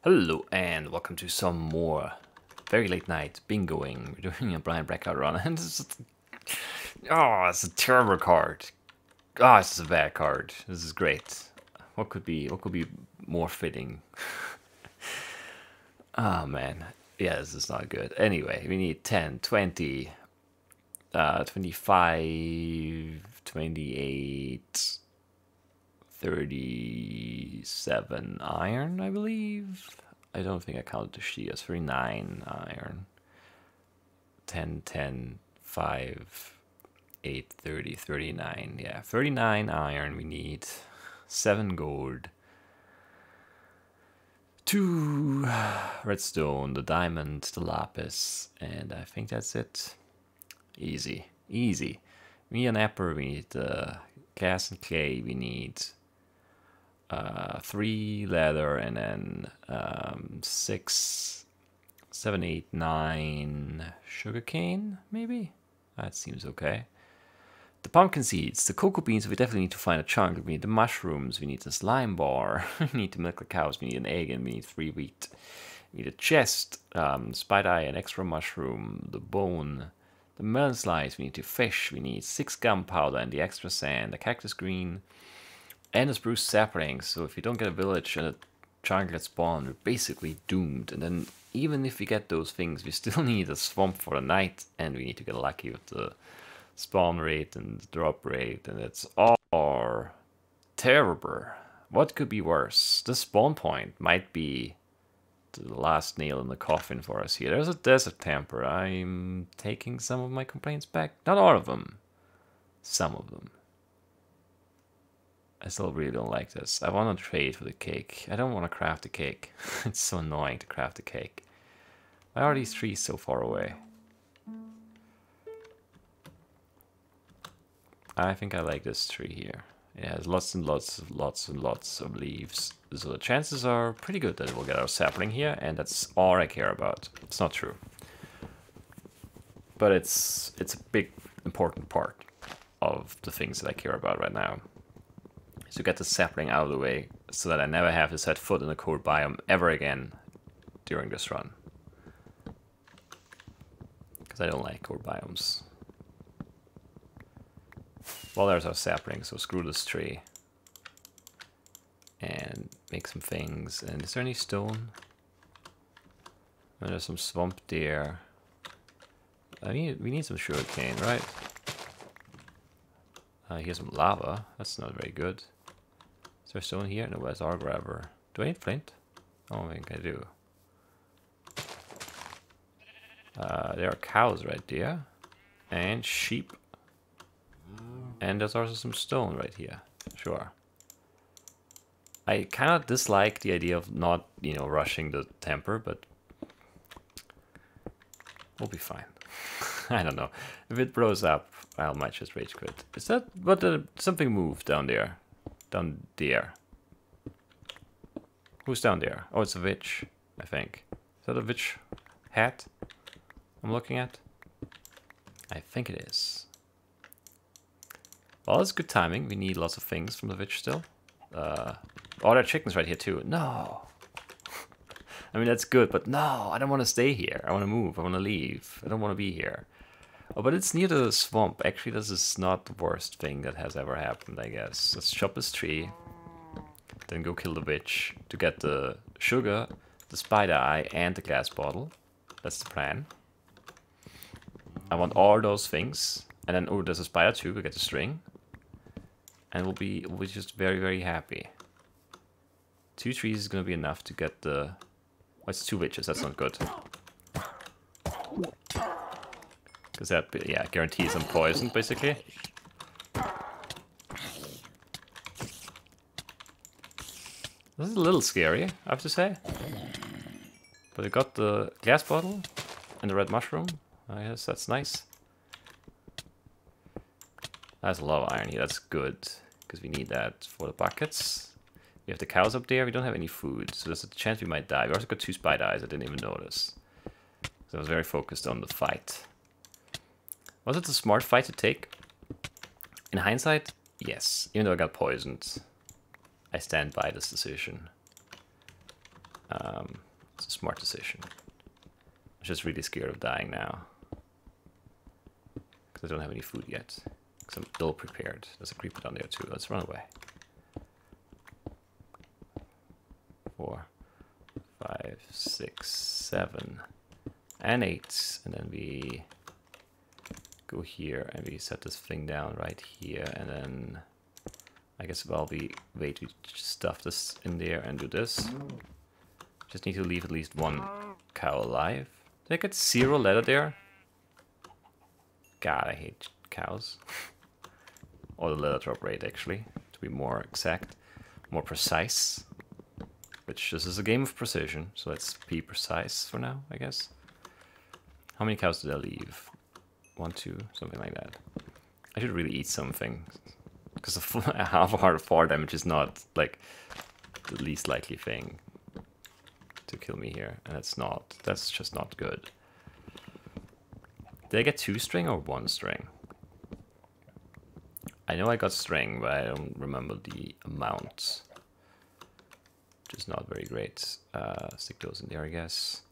Hello and welcome to some more very late night bingoing. We're doing a blind Blackout run and it's a terrible card. Oh, this is a bad card. This is great. What could be more fitting? Oh man. Yeah, this is not good. Anyway, we need 10, 20, 25, 28, 37 iron, I believe. I don't think I counted the sheet as 39 iron. 10, 10, 5, 8, 30, 39. Yeah, 39 iron we need. 7 gold. 2 redstone, the diamond, the lapis, and I think that's it. Easy, easy. We need an apple, we need glass and clay, we need 3 leather, and then 6, 7, 8, 9 sugarcane, maybe? That seems okay. The pumpkin seeds, the cocoa beans, we definitely need to find a chunk. We need the mushrooms, we need the slime bar, we need to milk the cows, we need an egg, and we need 3 wheat. We need a chest, spider eye, an extra mushroom, the bone, the melon slice, we need 2 fish, we need 6 gunpowder and the extra sand, the cactus green, and a spruce sapling. So if you don't get a village and a chunk gets spawned, we're basically doomed. And then even if we get those things, we still need a swamp for the night, and we need to get lucky with the spawn rate and drop rate, and it's all terrible. What could be worse? The spawn point might be the last nail in the coffin for us here. There's a desert temper. I'm taking some of my complaints back. Not all of them. Some of them. I still really don't like this. I want to trade for the cake. I don't want to craft the cake. It's so annoying to craft the cake. Why are these trees so far away? I think I like this tree here. It has lots and lots of leaves. So the chances are pretty good that we'll get our sapling here, and that's all I care about. It's not true. But it's a big, important part of the things that I care about right now. To get the sapling out of the way so that I never have to set foot in a cold biome ever again during this run. Because I don't like cold biomes. Well, there's our sapling, so screw this tree. And make some things. And is there any stone? And there's some swamp there. We need some sugarcane, right? Here's some lava. That's not very good. Is there stone here? No, where's our grabber? Do I need flint? I don't think I do. There are cows right there. And sheep. And there's also some stone right here. Sure. I kind of dislike the idea of not, rushing the temper, but we'll be fine. I don't know. If it blows up, I might just rage quit. Is that... But something moved down there. Down there. Who's down there? Oh, it's a witch, I think. Is that a witch hat I'm looking at? I think it is. Well, it's good timing. We need lots of things from the witch still. Oh, there are chickens right here too. No. I mean, that's good, but no, I don't want to stay here. I want to move. I want to leave. I don't want to be here. Oh, but it's near the swamp. Actually, this is not the worst thing that has ever happened, I guess. Let's chop this tree. Then go kill the witch to get the sugar, the spider eye, and the glass bottle. That's the plan. I want all those things. And then, oh, there's a spider too. We get the string. And we'll be just very, very happy. 2 trees is going to be enough to get the... Oh, it's 2 witches. That's not good. Because that, yeah, guarantees I'm poisoned, basically. This is a little scary, I have to say. But I got the glass bottle and the red mushroom. I guess that's nice. That's a lot of iron here, that's good. Because we need that for the buckets. We have the cows up there, we don't have any food. So there's a chance we might die. We also got 2 spider eyes, I didn't even notice. So I was very focused on the fight. Was it a smart fight to take? In hindsight, yes. Even though I got poisoned, I stand by this decision. It's a smart decision. I'm just really scared of dying now. Because I don't have any food yet. Because I'm ill prepared. There's a creeper down there too. Let's run away. 4, 5, 6, 7, and 8. And then we go here and we set this thing down right here. And then I guess while we wait, we stuff this in there and do this. Just need to leave at least one cow alive. Did I get 0 leather there? God, I hate cows. Or the leather drop rate, actually, to be more exact, more precise. Which this is a game of precision, so let's be precise for now, I guess. How many cows did I leave? 1, 2, something like that. I should really eat something, because a half a heart of 4 damage is not like the least likely thing to kill me here, and that's just not good. Did I get 2 string or 1 string? I know I got string, but I don't remember the amount. Which is not very great. Stick those in there, I guess.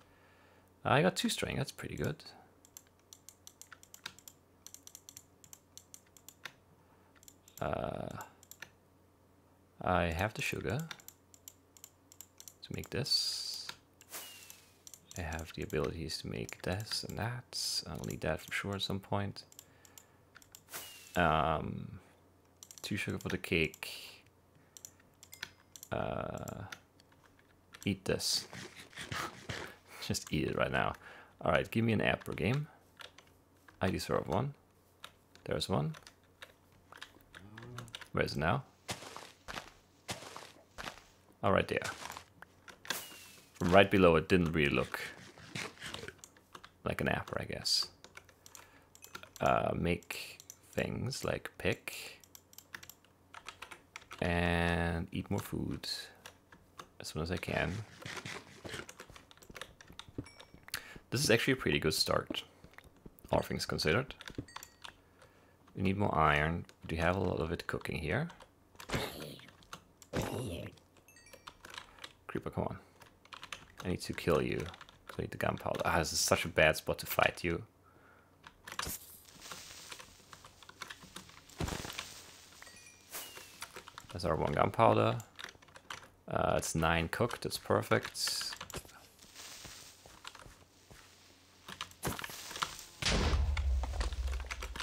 I got 2 string, that's pretty good. I have the sugar to make this. I have the abilities to make this and that. I'll need that for sure at some point. 2 sugar for the cake. Eat this. Just eat it right now. Alright, give me an apple game. I deserve one. There's one. Where is it now? Oh, right there. From right below, it didn't really look like an apple, I guess. Make things like pick and eat more food as soon as I can. This is actually a pretty good start, all things considered. We need more iron. We do have a lot of it cooking here. Creeper, come on. I need to kill you. I need the gunpowder. Ah, this is such a bad spot to fight you. That's our 1 gunpowder. It's 9 cooked, that's perfect.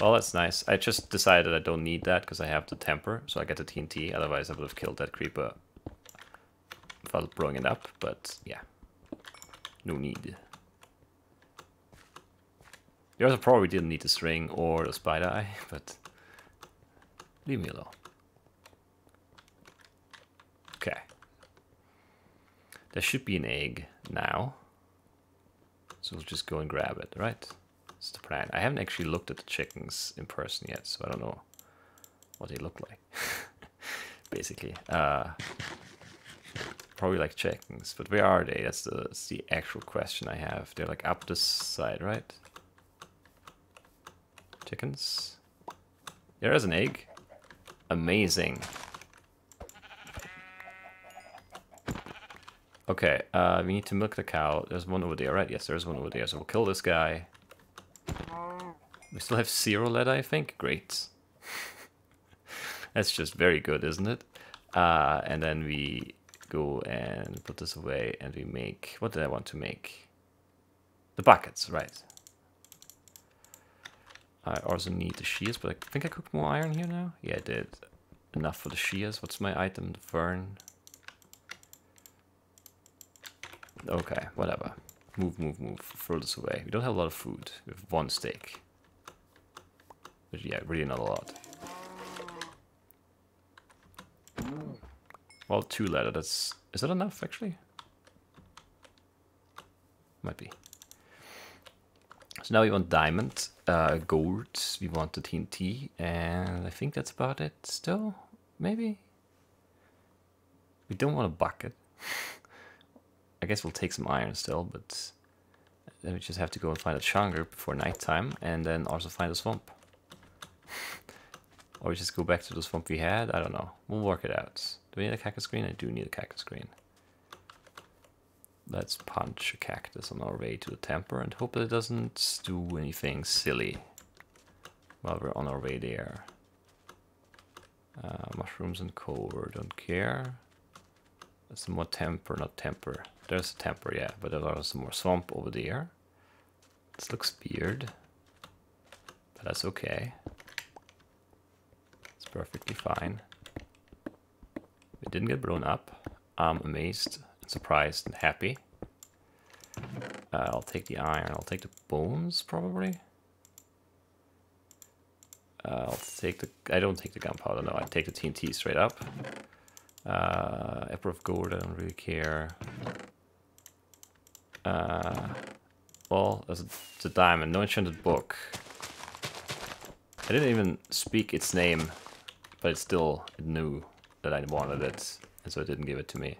Well, that's nice. I just decided I don't need that because I have the temper, so I get the TNT. Otherwise I would have killed that creeper without blowing it up, but yeah. No need. The other probably didn't need the string or the spider eye, but leave me alone. Okay. There should be an egg now. So we'll just go and grab it, right? That's the plan. I haven't actually looked at the chickens in person yet, so I don't know what they look like. Basically. Probably like chickens, but where are they? That's the actual question I have. They're like up this side, right? Chickens. There is an egg. Amazing. Okay, we need to milk the cow. There's one over there, right? Yes, there's one over there. So we'll kill this guy. We still have 0 lead, I think. Great. That's just very good, isn't it? And then we go and put this away and we make... What did I want to make? The buckets, right. I also need the shears, but I think I cooked more iron here now. Yeah, I did. Enough for the shears. What's my item? The fern. Okay, whatever. Move, move, move. Throw this away. We don't have a lot of food. We have 1 steak. But yeah, really not a lot. Well, 2 leather. That's... Is that enough, actually? Might be. So now we want diamond, gold. We want the TNT. And I think that's about it still. Maybe? We don't want a bucket. I guess we'll take some iron still, but then we just have to go and find a chunker before nighttime, and then also find a swamp. Or we just go back to the swamp we had, I don't know. We'll work it out. Do we need a cactus green? I do need a cactus green. Let's punch a cactus on our way to the temple and hope that it doesn't do anything silly while we're on our way there. Mushrooms and cover, don't care. There's some more temper, not temper. There's a temper, yeah, but there's also some more swamp over there. This looks weird, but that's okay. It's perfectly fine. We didn't get blown up. I'm amazed, surprised, and happy. I'll take the iron. I'll take the bones, probably. I'll take the... I don't take the gunpowder, no. I take the TNT straight up. Apple of gold, I don't really care. Well, there's a diamond. No enchanted book. I didn't even speak its name, but it knew that I wanted it, and so it didn't give it to me.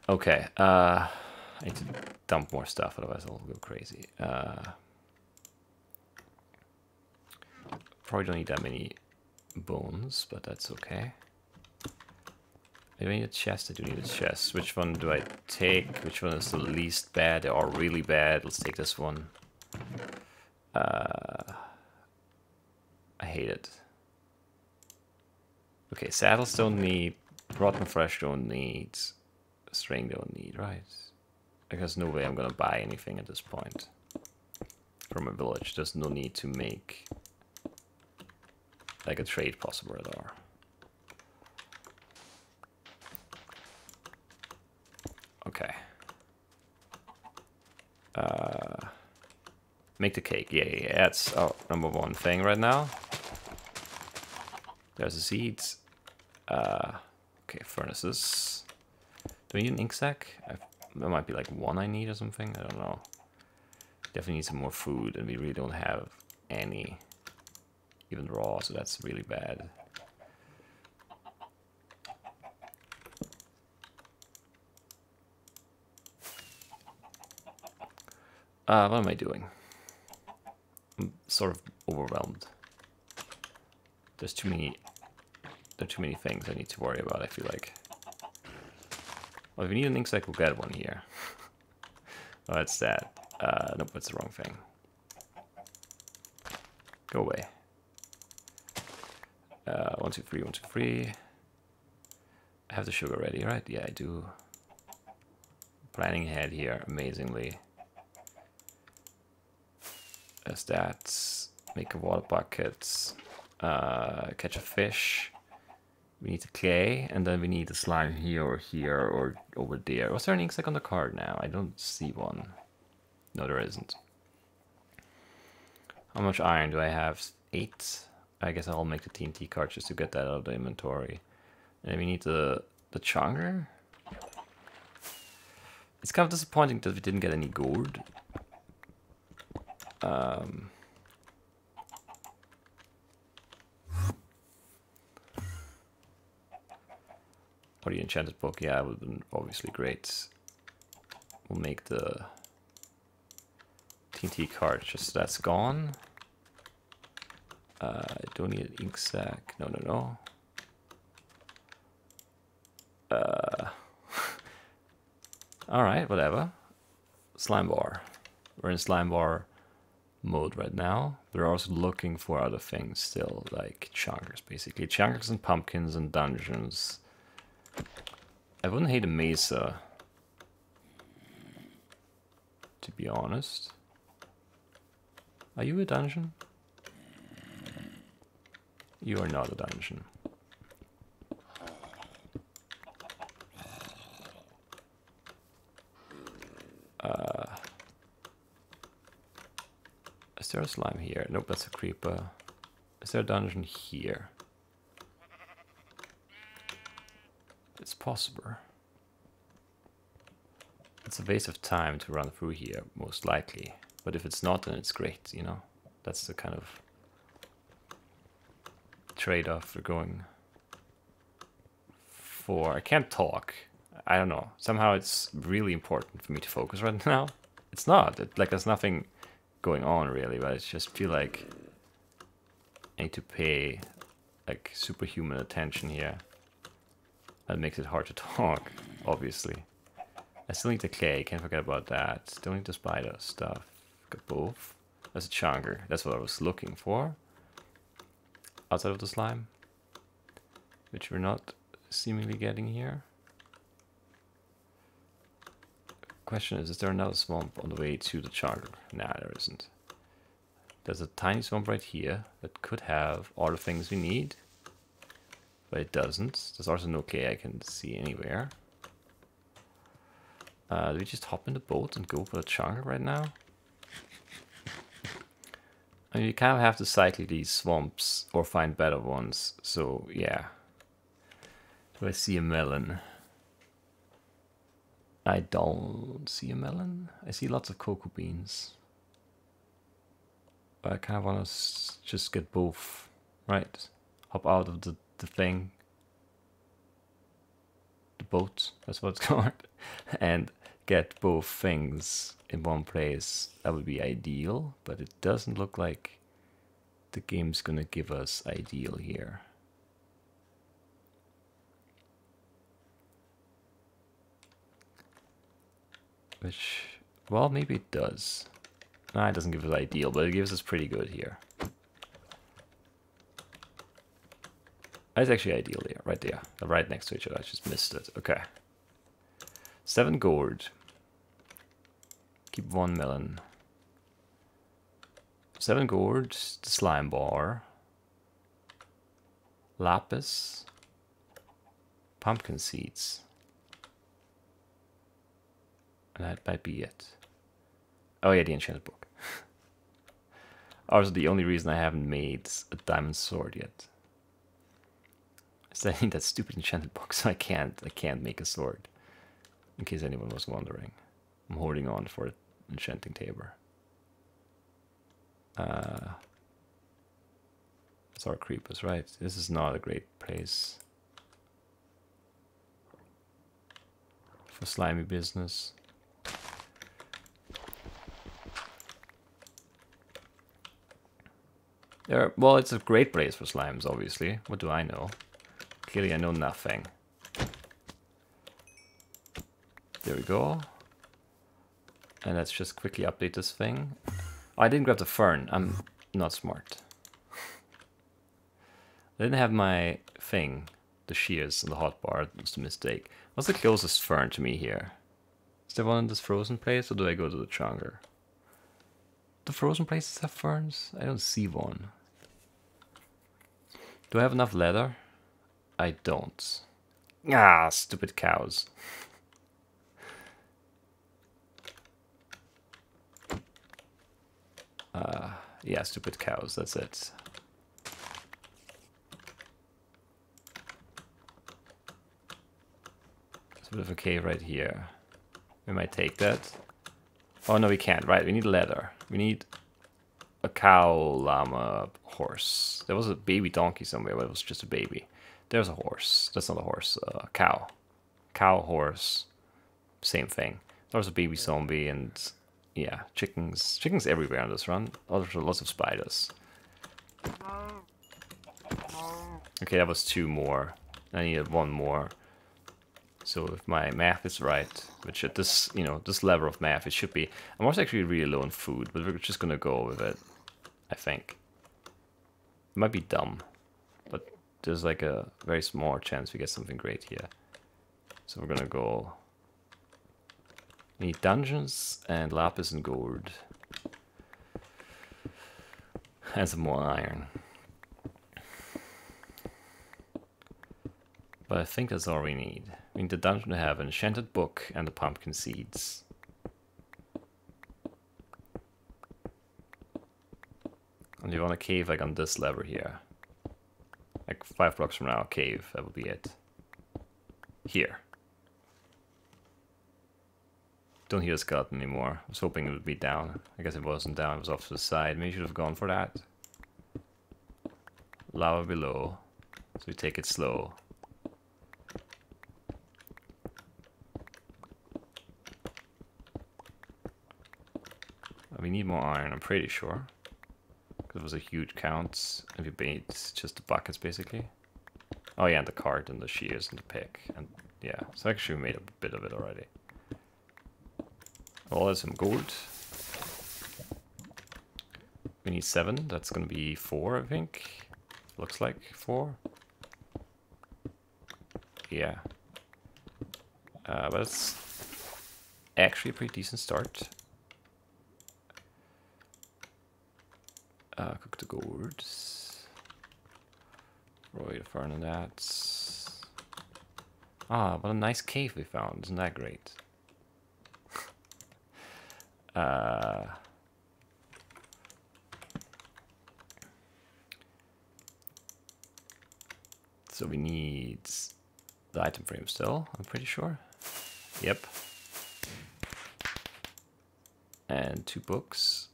Okay, I need to dump more stuff, otherwise I'll go crazy. Probably don't need that many bones, but that's okay. Do I need a chest? I do need a chest. Which one do I take? Which one is the least bad or really bad? Let's take this one. I hate it. Okay, saddles don't need, rotten flesh don't need, string don't need, right? There's no way I'm gonna buy anything at this point from a village. There's no need to make like a trade possible at all. Okay. Make the cake. Yeah. That's our #1 thing right now. There's the seeds. Okay, furnaces. Do we need an ink sack? There might be like one I need or something. I don't know. Definitely need some more food, and we really don't have any, even raw, so that's really bad. What am I doing? I'm sort of overwhelmed. There are too many things I need to worry about, I feel like. Well, if we need an ink sac, we'll get one here. Oh, that's that. Nope, that's the wrong thing. Go away. 1, 2, 3, 1, 2, 3. I have the sugar ready, right? Yeah, I do. Planning ahead here, amazingly. There's that. Make a water bucket. Catch a fish. We need the clay, and then we need the slime here or over there. Was there an ink sac on the card now? I don't see one. No, there isn't. How much iron do I have? 8. I guess I'll make the TNT card just to get that out of the inventory. And then we need the chunker. It's kind of disappointing that we didn't get any gold. Or the enchanted book, yeah, it would have been obviously great. We'll make the TNT card, just that's gone. I don't need an ink sac, no. Alright, whatever. Slime bar. We're in slime bar mode right now. We're also looking for other things still, like chunkers, basically. Chunkers and pumpkins and dungeons. I wouldn't hate a mesa, to be honest. Are you a dungeon? You are not a dungeon. Is there a slime here? Nope, that's a creeper. Is there a dungeon here? It's possible. It's a waste of time to run through here, most likely. But if it's not, then it's great, you know? That's the kind of trade-off we're going for. I can't talk. I don't know. Somehow it's really important for me to focus right now. It's not. Like, there's nothing going on, really, but I just feel like I need to pay, like, superhuman attention here. That makes it hard to talk. obviously. I still need the clay, can't forget about that. Still need the spider stuff. Got both. There's a chunker, that's what I was looking for. Outside of the slime. Which we're not seemingly getting here. Question is there another swamp on the way to the chunker? Nah, there isn't. There's a tiny swamp right here that could have all the things we need. But it doesn't. There's also no clay I can see anywhere. Do we just hop in the boat and go for the chunker right now? I mean, you kind of have to cycle these swamps or find better ones. So, yeah. Do I see a melon? I don't see a melon. I see lots of cocoa beans. But I kind of want to just get both, right? Hop out of the thing. The boat, that's what it's called. And get both things in one place. That would be ideal, but it doesn't look like the game's gonna give us ideal here. Which, well, maybe it does. Nah, it doesn't give us ideal, but it gives us pretty good here. It's actually ideal here, right there. They're right next to each other, I just missed it. Okay. 7 gourd. Keep 1 melon. 7 gourd, the slime bar. Lapis. Pumpkin seeds. And that might be it. Oh yeah, the enchanted book. Also, the only reason I haven't made a diamond sword yet is that I need that stupid enchanted book, so I can't make a sword. In case anyone was wondering, I'm holding on for an enchanting table. It's our creepers, right? This is not a great place for slimy business. Well, it's a great place for slimes, obviously. What do I know? Clearly I know nothing. There we go. And let's just quickly update this thing. Oh, I didn't grab the fern. I'm not smart. I didn't have my thing, the shears and the hotbar. It was a mistake. What's the closest fern to me here? Is there one in this frozen place, or do I go to the chunker? The frozen places have ferns? I don't see one. Do I have enough leather? I don't. Ah, stupid cows. Yeah, stupid cows, that's it. There's a bit of a cave right here. We might take that. Oh no, we can't, right, we need leather. We need a cow, llama, horse. There was a baby donkey somewhere, but it was just a baby. There's a horse. That's not a horse, cow. Cow, horse, same thing. There was a baby zombie and yeah, chickens. Chickens everywhere on this run. Also lots of spiders. Okay, that was 2 more. I needed 1 more. So if my math is right, which at this, you know, this level of math, it should be. I'm also actually really low on food, but we're just gonna go with it, I think. It might be dumb, but there's like a very small chance we get something great here. So we're gonna go. We need dungeons and lapis and gold. And some more iron. But I think that's all we need. We need the dungeon to have an enchanted book and the pumpkin seeds. And you want a cave like on this lever here. Like 5 blocks from now, a cave, that would be it. Here. Don't hear the skeleton anymore. I was hoping it would be down. I guess it wasn't down, it was off to the side. Maybe you should have gone for that. Lava below. So we take it slow. We need more iron, I'm pretty sure. Because it was a huge count. And we made just the buckets basically. Oh yeah, and the cart and the shears and the pick. And Yeah, so actually we made a bit of it already. Well, there's some gold. We need 7. That's gonna be 4, I think. Looks like 4. Yeah. But it's actually a pretty decent start. Cook the gourd. Roy the fern and that. Ah, what a nice cave we found. Isn't that great? So we need the item frame still, I'm pretty sure. Yep. And 2 books.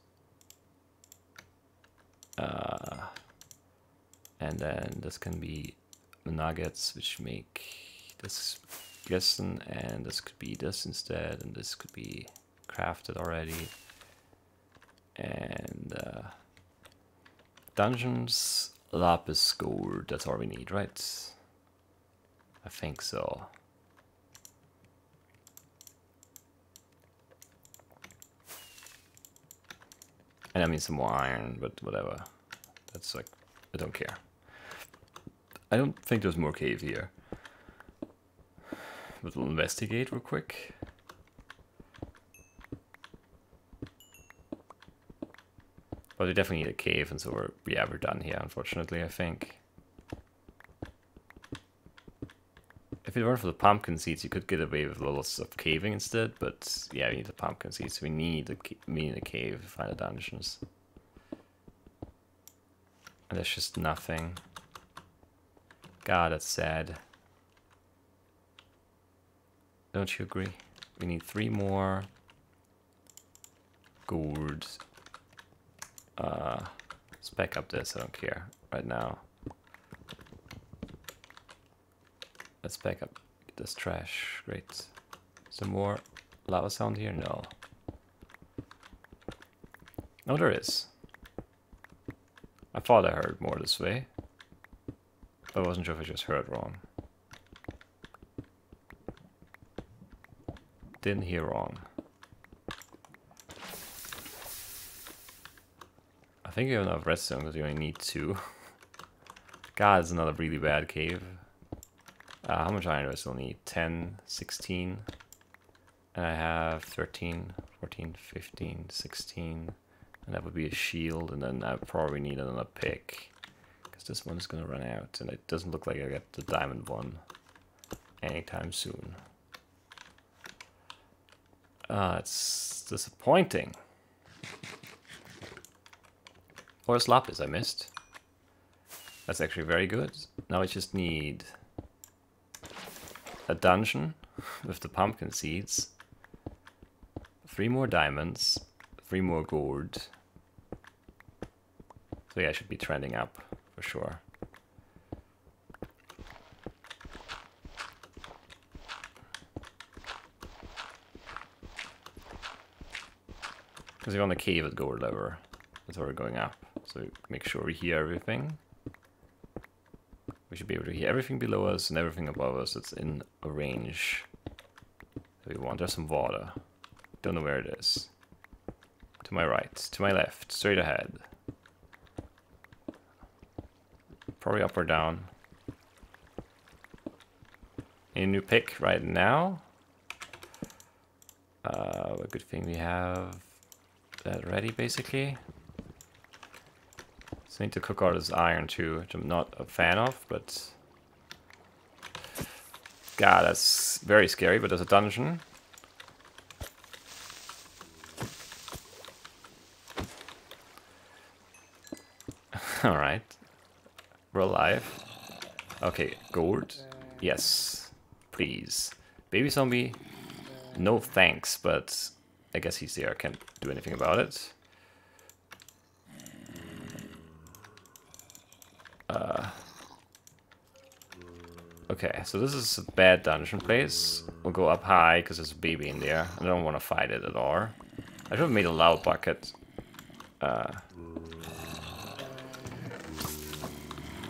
And then this can be the nuggets, which make this glisten, and this could be this instead, and this could be crafted already. And dungeons, lapis, gold, that's all we need, right? I think so. And I mean some more iron, but whatever. That's like, I don't care. I don't think there's more cave here. But we'll investigate real quick. But we definitely need a cave, and so we're done here, unfortunately, I think. If it weren't for the pumpkin seeds, you could get away with lots of caving instead, but yeah, we need the pumpkin seeds. We need a cave to find the dungeons. And there's just nothing. God, that's sad. Don't you agree? We need 3 more gold. Let's back up this, I don't care right now. Let's back up this trash. Great. Some more lava sound here? No. No, there is. I thought I heard more this way. But I wasn't sure if I just heard wrong. Didn't hear wrong. I think we have enough redstone because we only need 2. God, it's another really bad cave. How much iron do I still need? 10, 16. And I have 13, 14, 15, 16. And that would be a shield. And then I probably need another pick. Because this one is going to run out. And it doesn't look like I get the diamond one anytime soon. It's disappointing. Or lapis I missed. That's actually very good. Now I just need a dungeon with the pumpkin seeds, 3 more diamonds, 3 more gold. So yeah, I should be trending up for sure. Because we're on the cave at gold level. That's where we're going up. So make sure we hear everything. We should be able to hear everything below us and everything above us that's in a range that we want. There's some water. Don't know where it is. To my right, to my left, straight ahead. Probably up or down. A new pick right now. A good thing we have that ready basically. So I need to cook all this iron too, which I'm not a fan of, but God, that's very scary, but there's a dungeon. Alright. We're alive. Okay, gold. Yes. Please. Baby zombie. No thanks, but I guess he's there. I can't do anything about it. Okay, so this is a bad dungeon place. We'll go up high because there's a baby in there. I don't want to fight it at all. I should have made a loud bucket.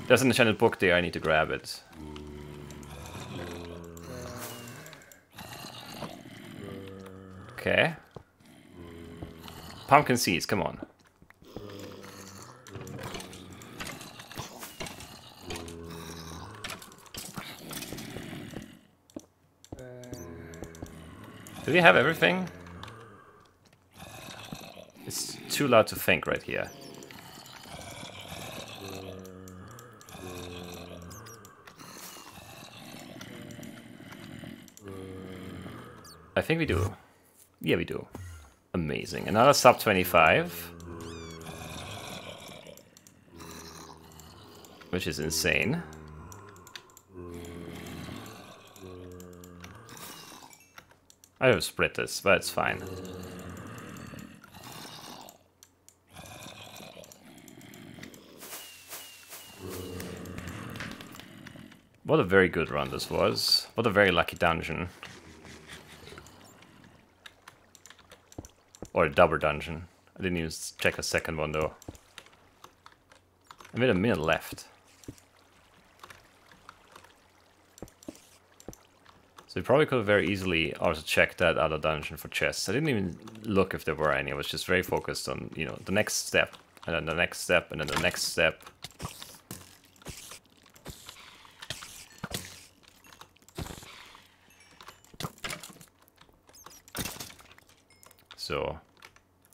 There's an enchanted book there, I need to grab it. Okay. Pumpkin seeds, come on. Do we have everything? It's too loud to think right here. I think we do. Yeah, we do. Amazing. Another sub 25. Which is insane. I have split this, but it's fine. What a very good run this was. What a very lucky dungeon. Or a double dungeon. I didn't even check a second one though. I made a minute left. So we probably could have very easily also checked that other dungeon for chests. I didn't even look if there were any. I was just very focused on, you know, the next step. And then the next step, and then the next step. So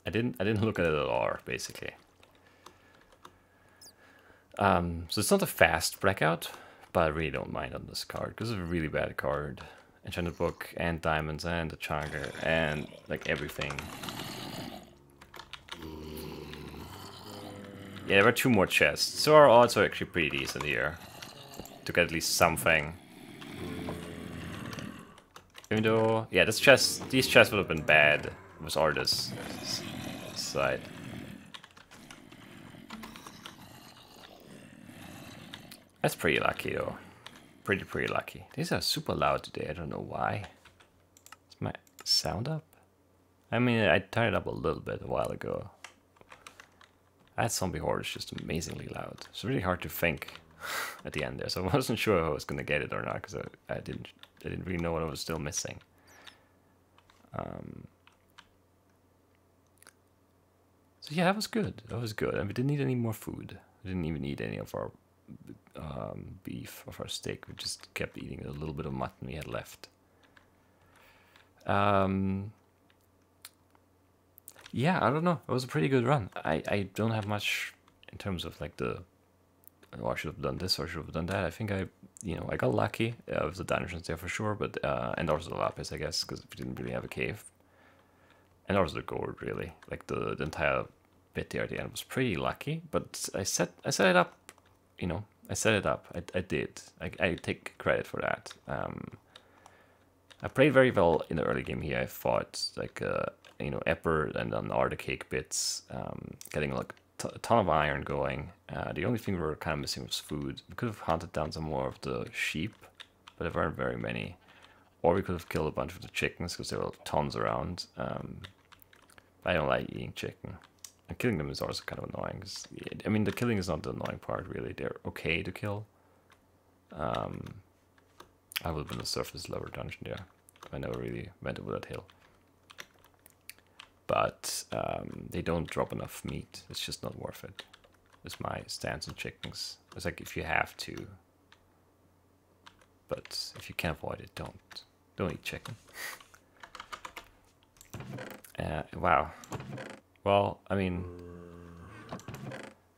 I didn't look at it at all, basically. So it's not a fast Blackout, but I really don't mind on this card because it's a really bad card. Enchanted Book and diamonds and the charger and like everything. Yeah, there were 2 more chests, so our odds are actually pretty decent here to get at least something. Even though, yeah, these chests would have been bad with artists side. That's pretty lucky though. Pretty lucky. These are super loud today. I don't know why. Is my sound up? I mean, I turned it up a little bit a while ago. That zombie horde is just amazingly loud. It's really hard to think at the end there. So I wasn't sure if I was gonna get it or not because I didn't really know what I was still missing. So yeah, that was good. That was good. And we didn't need any more food. We didn't even need any of our beef, of our steak. We just kept eating a little bit of mutton we had left. Yeah, I don't know. It was a pretty good run. I don't have much in terms of like the, oh, I should have done this or I should have done that. I think I got lucky with the dungeons there for sure, but and also the lapis, I guess, because we didn't really have a cave. And also the gourd, really. Like the entire bit there at the end was pretty lucky, but I set it up, you know. I set it up. I did. I take credit for that. I played very well in the early game here. I fought like Epper and then all the cake bits, getting like a ton of iron going. The only thing we were kind of missing was food. We could have hunted down some more of the sheep, but there weren't very many. Or we could have killed a bunch of the chickens because there were tons around. I don't like eating chicken. And killing them is also kind of annoying. I mean, the killing is not the annoying part, really. They're okay to kill. I would have been a surface lower dungeon there. I never really went over that hill. But they don't drop enough meat. It's just not worth it. That's my stance on chickens. It's like if you have to. But if you can avoid it, don't eat chicken. Wow. Well, I mean,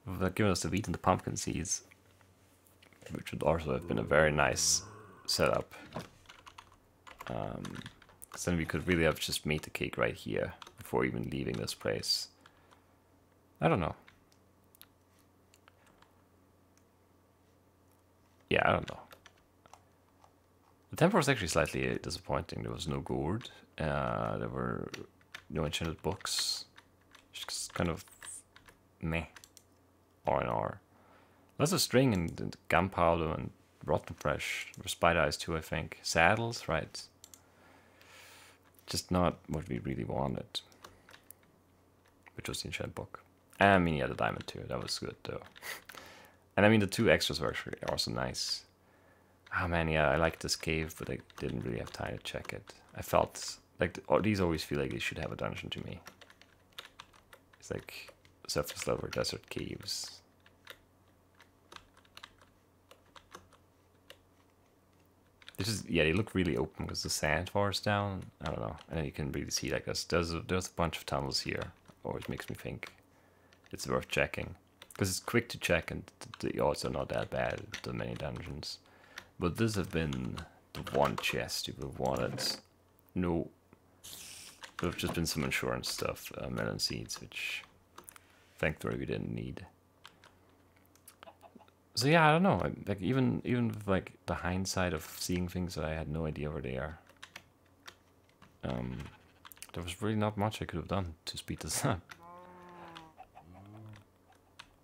they've given us the wheat and the pumpkin seeds, which would also have been a very nice setup. Because then we could really have just made the cake right here before even leaving this place. I don't know. Yeah, I don't know. The temple was actually slightly disappointing. There was no gourd. There were no enchanted books. Just kind of meh. R&R. Lots of string and gunpowder and rotten flesh. There were spider eyes too, I think. Saddles, right? Just not what we really wanted. Which was the enchanted book. I mean, yeah, the diamond too. That was good though. And I mean, the 2 extras were actually also nice. Oh man, yeah, I liked this cave, but I didn't really have time to check it. I felt Like, these always feel like they should have a dungeon to me. It's like surface level desert caves. This is, yeah, they look really open because the sand forest down. I don't know. And then you can really see like this. There's a bunch of tunnels here. Always makes me think it's worth checking because it's quick to check and the odds are not that bad. The many dungeons, but this have been the one chest you would have wanted. No, there have just been some insurance stuff, melon seeds, which thankfully we didn't need. So yeah, I don't know. Like even with like the hindsight of seeing things that I had no idea where they are, there was really not much I could have done to speed this up.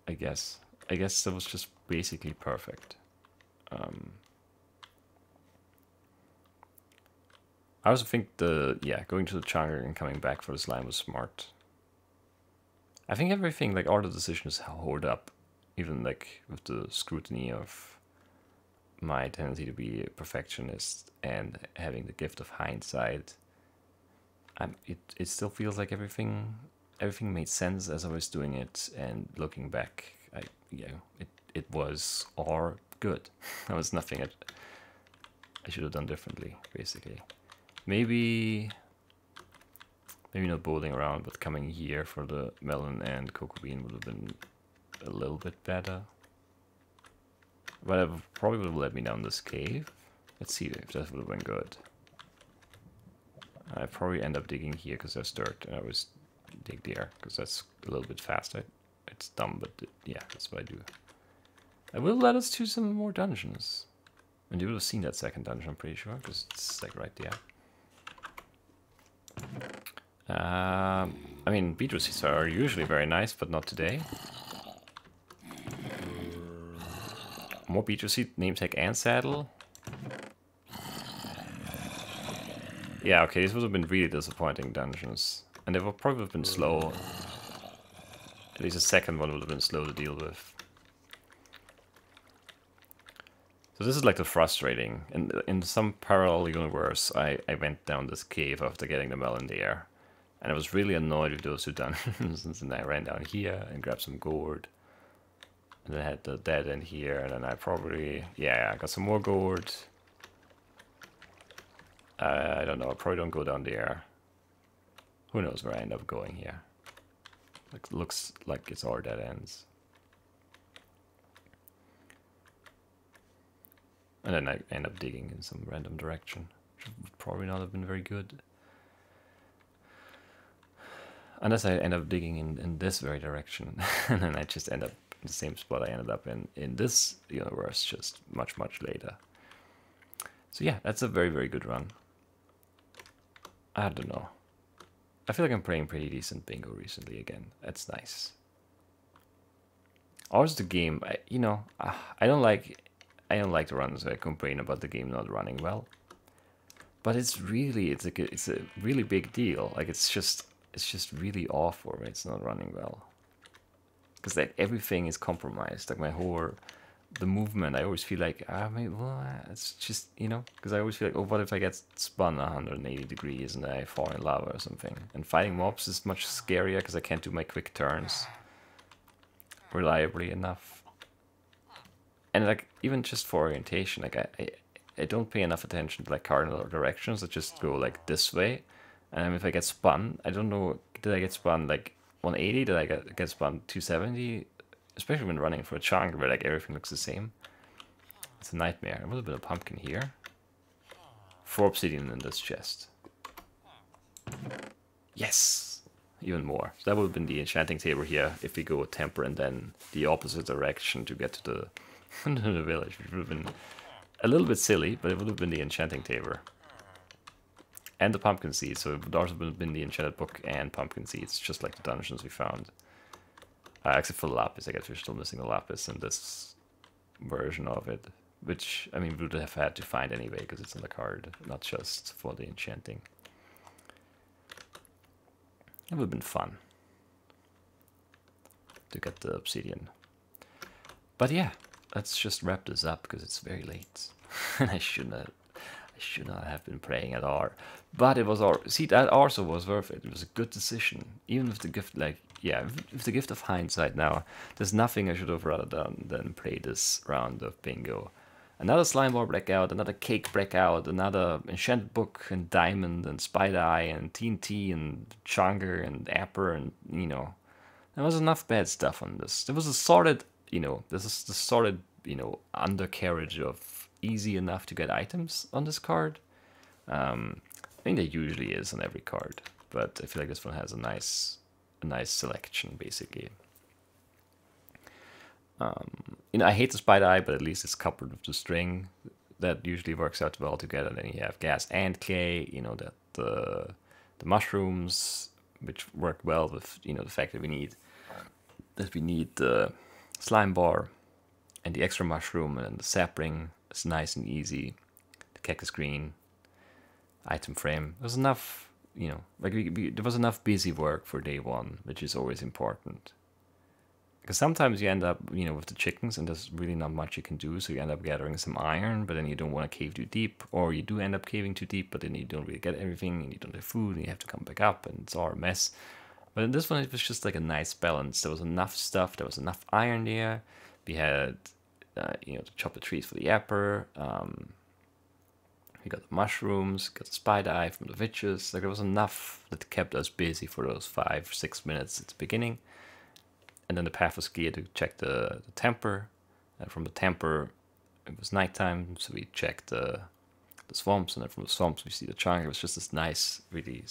I guess that was just basically perfect. I also think going to the jungle and coming back for the slime was smart. I think everything, like all the decisions hold up. Even like with the scrutiny of my tendency to be a perfectionist and having the gift of hindsight, it still feels like everything made sense as I was doing it, and looking back, it was all good. There was nothing I should have done differently, basically. Maybe not bowling around, but coming here for the melon and cocoa bean would have been a little bit better. But it probably would have led me down this cave. Let's see if that would have been good. I probably end up digging here because there's dirt, and I always dig there because that's a little bit faster. It's dumb, but yeah, that's what I do. I will let us to some more dungeons. And you would have seen that second dungeon, I'm pretty sure, because it's like right there. I mean, beetroot seeds are usually very nice, but not today. More beetroot seed, namesake and saddle. Yeah, okay, these would have been really disappointing dungeons. And they would probably have been slow. At least the second one would have been slow to deal with. So this is like the frustrating. In some parallel universe, I went down this cave after getting the melon there. And I was really annoyed with those two dungeons. And then I ran down here and grabbed some gourd. And then I had the dead end here, and then I probably, yeah, I got some more gourd. I don't know, I probably don't go down there. Who knows where I end up going here. Like, looks like it's all dead ends. And then I end up digging in some random direction, which would probably not have been very good. Unless I end up digging in this very direction, and then I just end up in the same spot I ended up in this universe, just much, much later. So yeah, that's a very, very good run. I don't know. I feel like I'm playing pretty decent bingo recently again. That's nice. Also, the game, I don't like the runs where I complain about the game not running well. But it's a really big deal. Like it's just really awful when it's not running well. Because like everything is compromised. Like the movement, I always feel like, it's just, because I always feel like, oh, what if I get spun 180 degrees and I fall in lava or something? And fighting mobs is much scarier because I can't do my quick turns reliably enough. And like, even just for orientation, like I don't pay enough attention to like cardinal directions. I just go like this way. And if I get spun, I don't know, did I get spun like 180? Did I get spun 270? Especially when running for a chunk where like everything looks the same. It's a nightmare. A little bit of pumpkin here. 4 obsidian in this chest. Yes! Even more. So that would have been the enchanting table here if we go temper and then the opposite direction to get to the, to the village, which would have been a little bit silly, but it would have been the enchanting table. And the pumpkin seeds, so it would also have been the enchanted book and pumpkin seeds, just like the dungeons we found. Except for the lapis, I guess we're still missing the lapis in this version of it. Which, I mean, we would have had to find anyway, because it's in the card, not just for the enchanting. It would have been fun to get the obsidian. But yeah, let's just wrap this up, because it's very late. And I shouldn't have... I should not have been playing at R. But it was all. See, that also was worth it. It was a good decision. Even with the gift, like, yeah, with the gift of hindsight now, there's nothing I should have rather done than play this round of bingo. Another slime ball Blackout, another cake Blackout, another enchanted book and diamond and spider eye and TNT and chonker and apper, and you know, there was enough bad stuff on this. There was a solid, you know, this is the solid, you know, undercarriage of easy enough to get items on this card. I think there usually is on every card, but I feel like this one has a nice selection basically. You know, I hate the spider eye, but at least it's coupled with the string. That usually works out well together. Then you have gas and clay. You know, that the mushrooms, which work well with, you know, the fact that we need the slime bar and the extra mushroom, and the sapling is nice and easy. The cactus green item frame. There was enough, you know, like there was enough busy work for day one, which is always important. Because sometimes you end up, you know, with the chickens, and there's really not much you can do, so you end up gathering some iron, but then you don't want to cave too deep, or you do end up caving too deep, but then you don't really get everything, and you don't have food, and you have to come back up, and it's all a mess. But in this one, it was just like a nice balance. There was enough stuff, there was enough iron there. We had, you know, to chop the trees for the apple. We got the mushrooms, got the spider eye from the witches. Like, there was enough that kept us busy for those 5-6 minutes at the beginning. And then the path was clear to check the temper. And from the temper, it was nighttime, so we checked the swamps. And then from the swamps, we see the chunk. It was just this nice, really,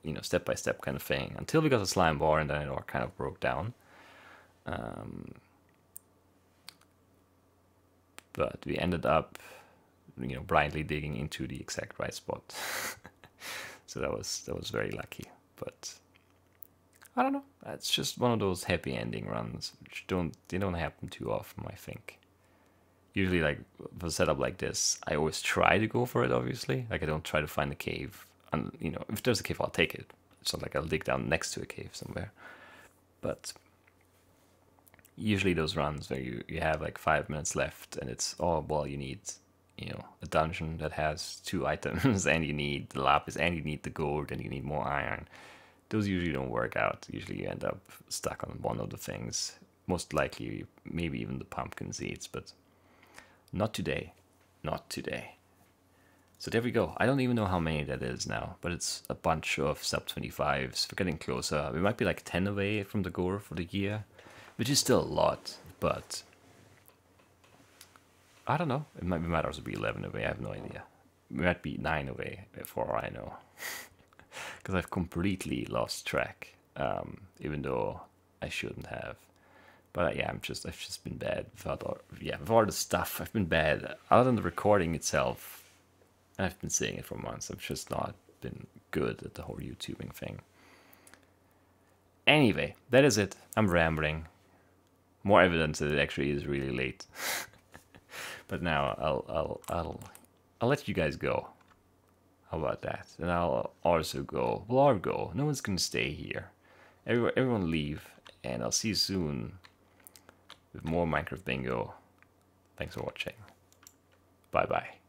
you know, step-by-step kind of thing. Until we got the slime bar, and then it all kind of broke down. But we ended up, you know, blindly digging into the exact right spot. So that was very lucky. But I don't know. It's just one of those happy ending runs, which don't happen too often, I think. Usually, like, with a setup like this, I always try to go for it, obviously. Like, I don't try to find a cave. And, you know, if there's a cave, I'll take it. It's not like I'll dig down next to a cave somewhere. But usually those runs where you have like 5 minutes left, and it's, oh, well, you need, you know, a dungeon that has 2 items, and you need the lapis, and you need the gold, and you need more iron. Those usually don't work out. Usually you end up stuck on one of the things. Most likely, maybe even the pumpkin seeds, but not today. Not today. So there we go. I don't even know how many that is now, but it's a bunch of sub 25s. We're getting closer. We might be like 10 away from the goal for the year, which is still a lot, but I don't know. We might also be 11 away. I have no idea. We might be 9 away, for all I know. Because I've completely lost track, even though I shouldn't have. But yeah, I've just been bad with all the stuff. I've been bad. Other than the recording itself, I've been saying it for months. I've just not been good at the whole YouTubing thing. Anyway, that is it. I'm rambling. More evidence that it actually is really late. But now I'll let you guys go. How about that? And I'll also go. We'll all go. No one's gonna stay here. Everyone leave, and I'll see you soon with more Minecraft Bingo. Thanks for watching. Bye bye.